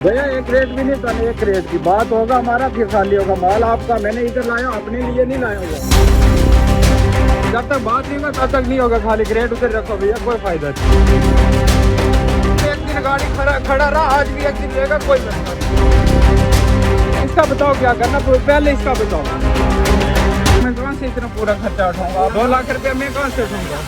भैया एक रेट भी नहीं था, एक रेट की बात होगा हमारा, फिर खाली होगा माल आपका। मैंने इधर लाया, अपने लिए नहीं लाया हुआ। जब तक बात नहीं होगा तब तक नहीं होगा। खाली रेट उधर रखो भैया, कोई फायदा नहीं। एक दिन गाड़ी खड़ा रहा, आज भी एक दिन रहेगा, कोई मसला नहीं। इसका बताओ क्या करना, पहले इसका बताओ। मैं कहाँ से इतना पूरा खर्चा उठाऊंगा? 2 लाख रुपया मैं कहाँ से उठाऊंगा?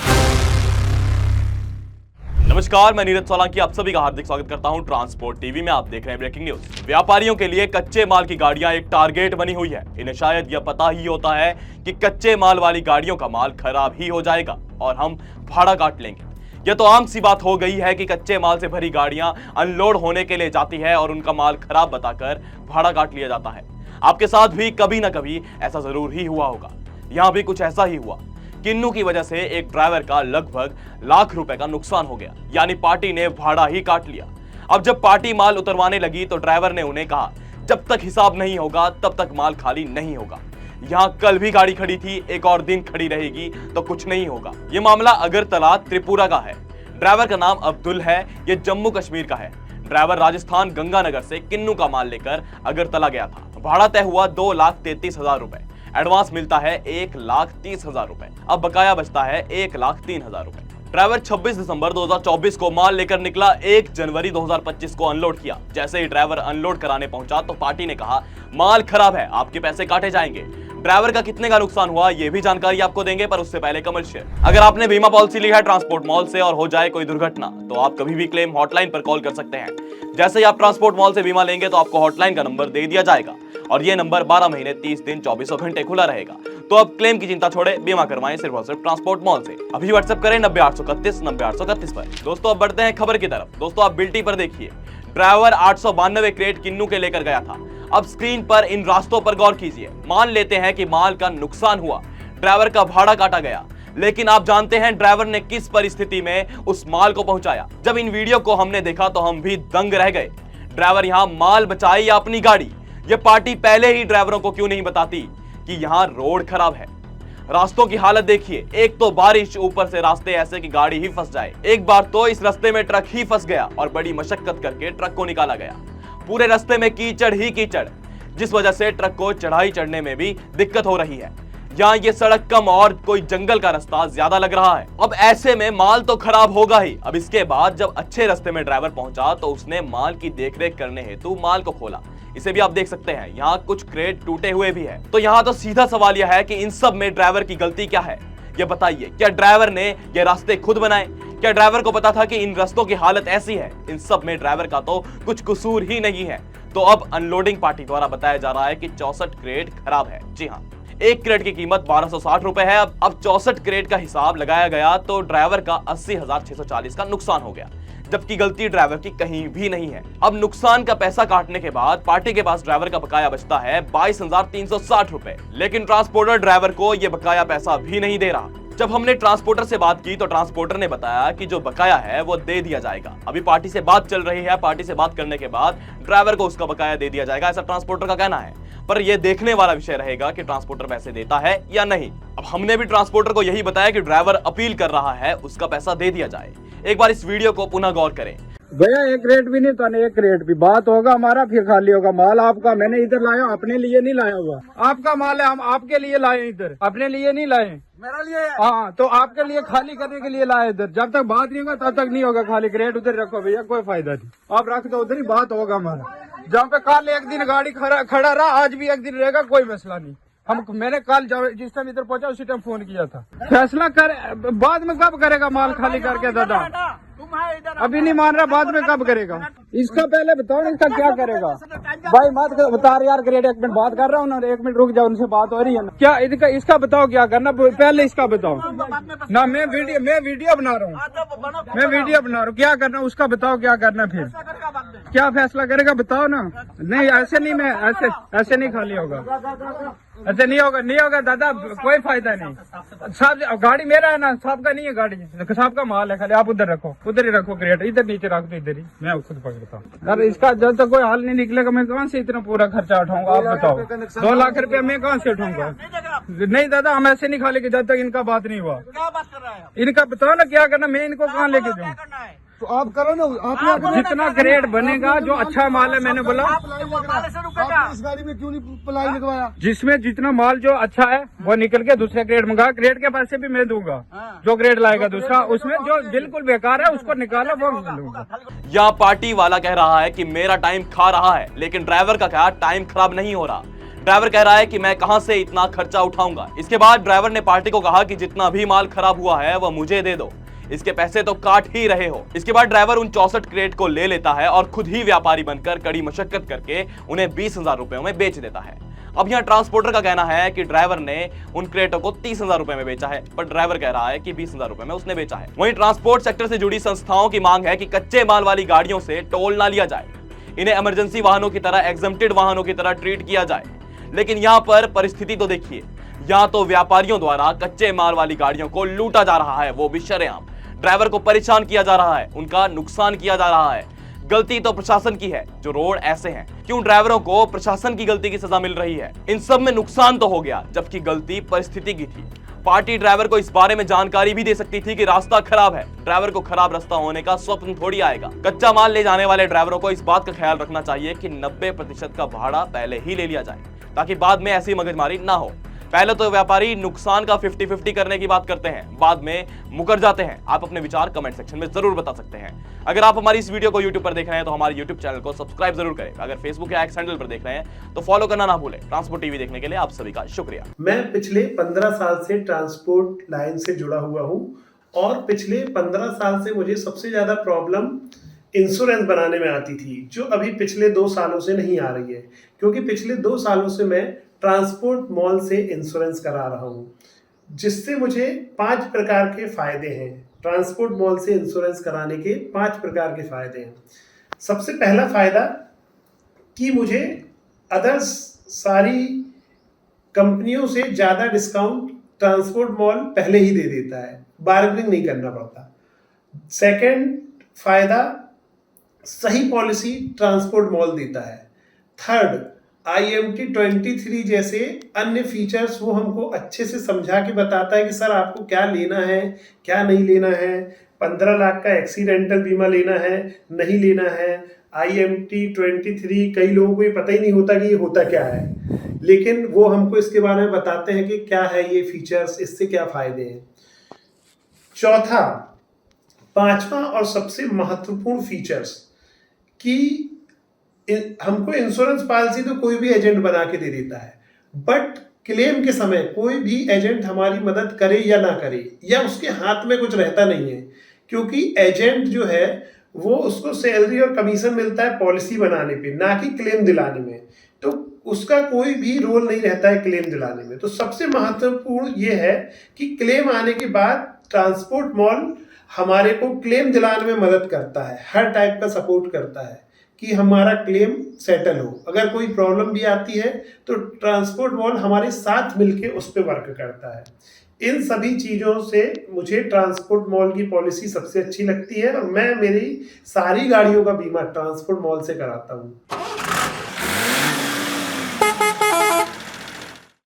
नमस्कार, मैं नीरज सोलंकी आप सभी का हार्दिक स्वागत करता हूं ट्रांसपोर्ट टीवी में। आप देख रहे हैं ब्रेकिंग न्यूज। व्यापारियों के लिए कच्चे माल की गाड़ियां एक टारगेट बनी हुई है। इन्हें शायद यह पता ही होता है कि कच्चे माल वाली गाड़ियों का माल खराब ही हो जाएगा और हम भाड़ा काट लेंगे। यह तो आम सी बात हो गई है कि कच्चे माल से भरी गाड़ियां अनलोड होने के लिए जाती है और उनका माल खराब बताकर भाड़ा काट लिया जाता है। आपके साथ भी कभी ना कभी ऐसा जरूर ही हुआ होगा। यहां भी कुछ ऐसा ही हुआ। किन्नू की वजह से एक ड्राइवर का लगभग लाख रुपए का नुकसान हो गया, यानी पार्टी ने भाड़ा ही काट लिया। अब जब पार्टी माल उतरवाने लगी तो ड्राइवर ने उन्हें कहा, जब तक हिसाब नहीं होगा तब तक माल खाली नहीं होगा। यहां कल भी गाड़ी खड़ी थी, एक और दिन खड़ी रहेगी तो कुछ नहीं होगा। यह मामला अगरतला त्रिपुरा का है। ड्राइवर का नाम अब्दुल है, ये जम्मू कश्मीर का है। ड्राइवर राजस्थान गंगानगर से किन्नू का माल लेकर अगरतला गया था। भाड़ा तय हुआ 2,33,000 रुपए। एडवांस मिलता है 1,30,000 रुपए। अब बकाया बचता है 1,03,000 रुपए। ड्राइवर 26 दिसंबर 2024 को माल लेकर निकला। 1 जनवरी 2025 को अनलोड किया। जैसे ही ड्राइवर अनलोड कराने पहुंचा तो पार्टी ने कहा, माल खराब है, आपके पैसे काटे जाएंगे। ड्राइवर का कितने का नुकसान हुआ ये भी जानकारी आपको देंगे, पर उससे पहले कमर्शियल। अगर आपने बीमा पॉलिसी ली है ट्रांसपोर्ट मॉल से और हो जाए कोई दुर्घटना तो आप कभी भी क्लेम हॉटलाइन पर कॉल कर सकते हैं। जैसे ही आप ट्रांसपोर्ट मॉल से बीमा लेंगे तो आपको हॉटलाइन का नंबर दे दिया जाएगा और ये नंबर 12 महीने 30 दिन 24 घंटे खुला रहेगा। तो अब क्लेम की चिंता छोड़े, बीमा करवाएं सिर्फ और सिर्फ ट्रांसपोर्ट मॉल से। अभी व्हाट्सएप करें 90,831 पर। दोस्तों अब बढ़ते हैं खबर की तरफ। दोस्तों आप बिल्टी पर देखिए, ड्राइवर 892 क्रेट किन्नू के लेकर गया था। अब स्क्रीन पर इन रास्तों पर गौर कीजिए। मान लेते हैं कि माल का नुकसान हुआ, ड्राइवर का भाड़ा काटा गया, लेकिन आप जानते हैं ड्राइवर ने किस परिस्थिति में उस माल को पहुंचाया। जब इन वीडियो को हमने देखा तो हम भी दंग रह गए। ड्राइवर यहां माल बचाए या अपनी गाड़ी? यह पार्टी पहले ही ड्राइवरों को क्यों नहीं बताती कि यहां रोड खराब है? रास्तों की हालत देखिए, एक तो बारिश, ऊपर से रास्ते ऐसे कि गाड़ी ही फंस जाए। एक बार तो इस रास्ते में ट्रक ही फंस गया और बड़ी मशक्कत करके ट्रक को निकाला गया। पूरे रास्ते में कीचड़ ही कीचड़, जिस वजह से ट्रक को चढ़ाई चढ़ने में भी दिक्कत हो रही है। यहाँ ये सड़क कम और कोई जंगल का रास्ता ज्यादा लग रहा है। अब ऐसे में माल तो खराब होगा ही। अब इसके बाद जब अच्छे रास्ते में ड्राइवर पहुंचा तो उसने माल की देखरेख करने हेतु माल को खोला। इसे भी आप देख सकते हैं, यहाँ कुछ क्रेट टूटे हुए भी है। तो यहाँ तो सीधा सवाल यह है कि इन सब में ड्राइवर की गलती क्या है? ये बताइए, क्या ड्राइवर ने ये रास्ते खुद बनाए? क्या ड्राइवर को पता था कि इन रास्तों की हालत ऐसी है? इन सब में ड्राइवर का तो कुछ कसूर ही नहीं है। तो अब अनलोडिंग पार्टी द्वारा बताया जा रहा है कि 64 क्रेट खराब है। जी हाँ, एक क्रेट की कीमत 1260 रुपए है। अब 64 क्रेट का हिसाब लगाया गया तो ड्राइवर का 80,640 का नुकसान हो गया, जबकि गलती ड्राइवर की कहीं भी नहीं है। अब नुकसान का पैसा काटने के बाद पार्टी के पास ड्राइवर का बकाया बचता है 22,360 रुपए, लेकिन ट्रांसपोर्टर ड्राइवर को यह बकाया पैसा भी नहीं दे रहा। जब हमने ट्रांसपोर्टर से बात की तो ट्रांसपोर्टर ने बताया कि जो बकाया है वो दे दिया जाएगा। अभी पार्टी से बात चल रही है, पार्टी से बात करने के बाद ड्राइवर को उसका बकाया दे दिया जाएगा, ऐसा ट्रांसपोर्टर का कहना है। पर यह देखने वाला विषय रहेगा कि ट्रांसपोर्टर पैसे देता है या नहीं। अब हमने भी ट्रांसपोर्टर को यही बताया कि ड्राइवर अपील कर रहा है, उसका पैसा दे दिया जाए। एक बार इस वीडियो को पुनः गौर करें। भैया एक रेट भी नहीं था, एक रेट भी बात होगा हमारा, फिर खाली होगा माल आपका। मैंने इधर लाया, अपने लिए नहीं लाया हुआ। आपका माल है, हम आपके लिए लाए, इधर अपने लिए नहीं लाए। मेरा लिए? हाँ, तो आपके लिए खाली करने के लिए लाए इधर। जब तक बात नहीं होगा तब तक नहीं होगा। खाली रेट उधर रखो भैया, कोई फायदा नहीं। आप रख दो उधर ही, बात होगा हमारा। जहाँ पे कल एक दिन गाड़ी खड़ा रहा, आज भी एक दिन रहेगा, कोई मसला नहीं। मैंने कल जिस टाइम इधर पहुंचा उसी टाइम फोन किया था। फैसला कर बाद में कब करेगा माल खाली करके? दादा अभी नहीं मान रहा, बाद में कब करेगा? इसका पहले बताओ, इसका क्या करेगा? भाई मत बता रहे यार, ग्रेड 1 मिनट बात कर रहा हूँ ना, 1 मिनट रुक जाओ, उनसे बात हो रही है ना। क्या इसका बताओ क्या करना, पहले इसका बताओ ना। मैं वीडियो बना रहा हूँ, क्या करना उसका बताओ, क्या करना? फिर क्या फैसला करेगा बताओ ना। नहीं ऐसे नहीं, मैं ऐसे नहीं खाली होगा, ऐसे नहीं होगा दादा, कोई फायदा नहीं। साहब गाड़ी मेरा है ना, साहब का नहीं है गाड़ी, साहब का माल है। खाली आप उधर रखो, उधर ही रखो क्रेट, इधर नीचे रख दो, इधर ही मैं खुद पकड़ता हूँ। अरे इसका जब तक कोई हाल नहीं निकलेगा मैं कहाँ से इतना पूरा खर्चा उठाऊंगा? आप बताओ, 2 लाख रुपया मैं कहाँ से उठाऊंगा? नहीं दादा, हम ऐसे नहीं खाली जब तक इनका बात नहीं हुआ। इनका बताओ ना क्या करना, मैं इनको कहाँ लेके जाऊँ? तो आप करो ना, आप जितना ग्रेड बनेगा, जो अच्छा माल है, मैंने बोला इस गाड़ी में क्यों नहीं प्लाई लगवाया? जिसमें जितना माल जो अच्छा है वो निकल के दूसरे ग्रेड मंगा, ग्रेड के पैसे भी मैं दूंगा। जो ग्रेड लाएगा दूसरा, उसमें जो बिल्कुल बेकार है उसको निकालो, वो मैं लूंगा। यह पार्टी वाला कह रहा है कि मेरा टाइम खा रहा है, लेकिन ड्राइवर का क्या टाइम खराब नहीं हो रहा। ड्राइवर कह रहा है कि मैं कहां से इतना खर्चा उठाऊंगा। इसके बाद ड्राइवर ने पार्टी को कहा कि जितना भी माल खराब हुआ है वह मुझे दे दो, इसके पैसे तो काट ही रहे हो। इसके बाद ड्राइवर उन 64 क्रेट को ले लेता है और खुद ही व्यापारी बनकर कड़ी मशक्कत करके उन्हें 20,000 रुपयों में बेच देता है। अब यहाँ ट्रांसपोर्टर का कहना है कि ड्राइवर ने उन क्रेटों को 30,000 रुपए में बेचा है, पर ड्राइवर कह रहा है कि 20,000 रुपए में उसने बेचा है। वहीं ट्रांसपोर्ट सेक्टर से जुड़ी संस्थाओं की मांग है कि कच्चे माल वाली गाड़ियों से टोल ना लिया जाए, इन्हें इमरजेंसी वाहनों की तरह, एग्जम्प्टेड वाहनों की तरह ट्रीट किया जाए। लेकिन यहाँ पर परिस्थिति तो देखिए, यहाँ तो व्यापारियों द्वारा कच्चे माल वाली गाड़ियों को लूटा जा रहा है, वो भी शरेआम। ड्राइवर को परेशान किया जा रहा है, उनका नुकसान किया जा रहा है। गलती तो प्रशासन की है, जो रोड ऐसे हैं। क्यों ड्राइवरों को प्रशासन की गलती की सजा मिल रही है? इन सब में नुकसान तो हो गया, जबकि गलती परिस्थिति की थी। पार्टी ड्राइवर को इस बारे में जानकारी भी दे सकती थी कि रास्ता खराब है। ड्राइवर को खराब रास्ता होने का स्वप्न थोड़ी आएगा। कच्चा माल ले जाने वाले ड्राइवरों को इस बात का ख्याल रखना चाहिए कि 90% का भाड़ा पहले ही ले लिया जाए, ताकि बाद में ऐसी मगजमारी ना हो। पहले तो व्यापारी नुकसान का 50-50 करने की बात करते हैं, बाद में मुकर जाते हैं। आप अपने विचार कमेंट सेक्शन में जरूर बता सकते हैं। अगर आप हमारी इस वीडियो को YouTube पर देख रहे हैं तो हमारे YouTube चैनल को सब्सक्राइब जरूर करें। अगर Facebook या एक्स हैंडल पर देख रहे हैं तो फॉलो करना ना भूलें। ट्रांसपोर्ट टीवी देखने के लिए आप सभी का शुक्रिया। मैं पिछले 15 साल से ट्रांसपोर्ट लाइन से जुड़ा हुआ हूं और पिछले 15 साल से मुझे सबसे ज्यादा प्रॉब्लम इंश्योरेंस बनाने में आती थी, जो अभी पिछले 2 सालों से नहीं आ रही है, क्योंकि पिछले 2 सालों से मैं ट्रांसपोर्ट मॉल से इंश्योरेंस करा रहा हूं, जिससे मुझे 5 प्रकार के फायदे हैं। ट्रांसपोर्ट मॉल से इंश्योरेंस कराने के 5 प्रकार के फायदे हैं। सबसे पहला फायदा कि मुझे अदर्स सारी कंपनियों से ज़्यादा डिस्काउंट ट्रांसपोर्ट मॉल पहले ही दे देता है, बार्गेनिंग नहीं करना पड़ता। सेकंड फायदा, सही पॉलिसी ट्रांसपोर्ट मॉल देता है। थर्ड, IMT 23 जैसे अन्य फीचर्स वो हमको अच्छे से समझा के बताता है कि सर आपको क्या लेना है, क्या नहीं लेना है। 15 लाख का एक्सीडेंटल बीमा लेना है, नहीं लेना है। IMT 23 कई लोगों को ये पता ही नहीं होता कि ये होता क्या है, लेकिन वो हमको इसके बारे में बताते हैं कि क्या है ये फीचर्स, इससे क्या फायदे हैं। चौथा, 5वां और सबसे महत्वपूर्ण फीचर्स कि हमको इंश्योरेंस पॉलिसी तो कोई भी एजेंट बना के दे देता है, बट क्लेम के समय कोई भी एजेंट हमारी मदद करे या ना करे, या उसके हाथ में कुछ रहता नहीं है, क्योंकि एजेंट जो है वो उसको सैलरी और कमीशन मिलता है पॉलिसी बनाने पे, ना कि क्लेम दिलाने में। तो उसका कोई भी रोल नहीं रहता है क्लेम दिलाने में। तो सबसे महत्वपूर्ण ये है कि क्लेम आने के बाद ट्रांसपोर्ट मॉल हमारे को क्लेम दिलाने में मदद करता है, हर टाइप का सपोर्ट करता है कि हमारा क्लेम सेटल हो। अगर कोई प्रॉब्लम भी आती है तो ट्रांसपोर्ट मॉल हमारे साथ मिलके उस पर वर्क करता है। इन सभी चीज़ों से मुझे ट्रांसपोर्ट मॉल की पॉलिसी सबसे अच्छी लगती है और मैं मेरी सारी गाड़ियों का बीमा ट्रांसपोर्ट मॉल से कराता हूँ।